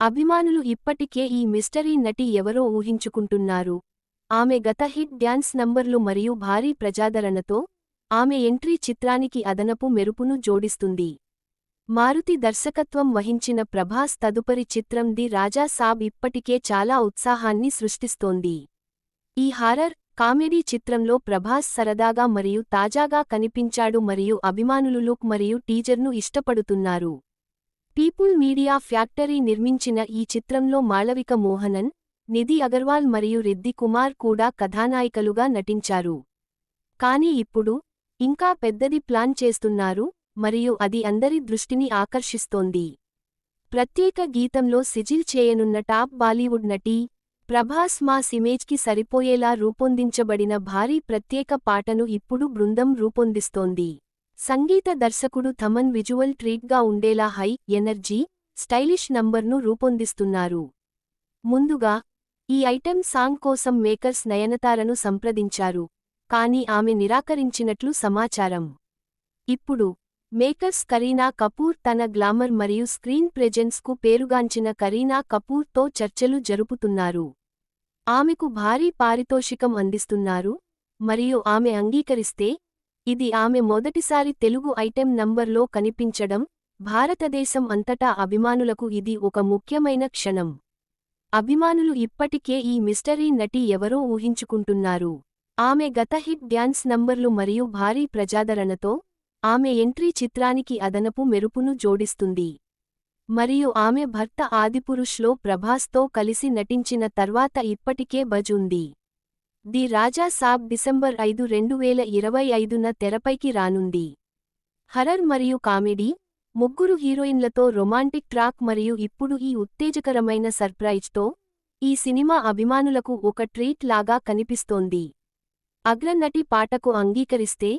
అభిమానులు ఇప్పటికే ఈ మిస్టరీ నటి ఎవరో ఊహించుకుంటున్నారు. ఆమె గత హిట్ డ్యాన్స్ నంబర్లు మరియు భారీ ప్రజాదరణతో ఆమె ఎంట్రీ చిత్రానికి అదనపు మెరుపును జోడిస్తుంది. మారుతి దర్శకత్వం వహించిన ప్రభాస్ తదుపరి చిత్రం ది రాజా సాబ్ ఇప్పటికే చాలా ఉత్సాహాన్ని సృష్టిస్తోంది. ఈ హారర్, కామెడీ చిత్రంలో ప్రభాస్ సరదాగా మరియు తాజాగా కనిపించాడు మరియు అభిమానులు లుక్ మరియు టీజర్ను ఇష్టపడుతున్నారు. పీపుల్ మీడియా ఫ్యాక్టరీ నిర్మించిన ఈ చిత్రంలో మాళవిక మోహనన్, నిధి అగర్వాల్ మరియు రిద్ది కుమార్ కూడా కథానాయికలుగా నటించారు. కానీ ఇప్పుడు ఇంకా పెద్దది ప్లాన్ చేస్తున్నారు మరియు అది అందరి దృష్టిని ఆకర్షిస్తోంది. ప్రత్యేక గీతంలో సిజిల్ చేయనున్న టాప్ బాలీవుడ్ నటి ప్రభాస్ మాస్ ఇమేజ్కి సరిపోయేలా రూపొందించబడిన భారీ ప్రత్యేక పాటను ఇప్పుడు బృందం రూపొందిస్తోంది. సంగీత దర్శకుడు థమన్ విజువల్ ట్రీట్గా ఉండేలా హై ఎనర్జీ, స్టైలిష్ నంబర్ను రూపొందిస్తున్నారు. ముందుగా ఈ ఐటెం సాంగ్ కోసం మేకర్స్ నయనతారను సంప్రదించారు, కానీ ఆమె నిరాకరించినట్లు సమాచారం. ఇప్పుడు మేకర్స్ కరీనా కపూర్ తన గ్లామర్ మరియు స్క్రీన్ ప్రెజెన్స్కు పేరుగాంచిన కరీనా కపూర్తో చర్చలు జరుపుతున్నారు. ఆమెకు భారీ పారితోషికం అందిస్తున్నారు మరియు ఆమె అంగీకరిస్తే ఇది ఆమె మొదటిసారి తెలుగు ఐటెం నంబర్లో కనిపించడం. భారతదేశం అంతటా అభిమానులకు ఇది ఒక ముఖ్యమైన క్షణం. అభిమానులు ఇప్పటికే ఈ మిస్టరీ నటి ఎవరో ఊహించుకుంటున్నారు. ఆమె గత హిట్ డ్యాన్స్ నంబర్లు మరియు భారీ ప్రజాదరణతో ఆమె ఎంట్రీ చిత్రానికి అదనపు మెరుపును జోడిస్తుంది. మరియు ఆమె భర్త ఆదిపురుష్లో ప్రభాస్తో కలిసి నటించిన తర్వాత ఇప్పటికే బజ్ ఉంది. ది రాజా సాబ్ డిసెంబర్ 5, 2025న తెరపైకి రానుంది. హర్రర్ మరియు కామెడీ, ముగ్గురు హీరోయిన్లతో రొమాంటిక్ ట్రాక్ మరియు ఇప్పుడు ఈ ఉత్తేజకరమైన సర్ప్రైజ్తో ఈ సినిమా అభిమానులకు ఒక ట్రీట్ లాగా కనిపిస్తోంది. అగ్రనటి పాటకు అంగీకరిస్తే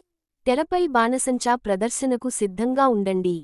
తెరపై బాణసంచా ప్రదర్శనకు సిద్ధంగా ఉండండి.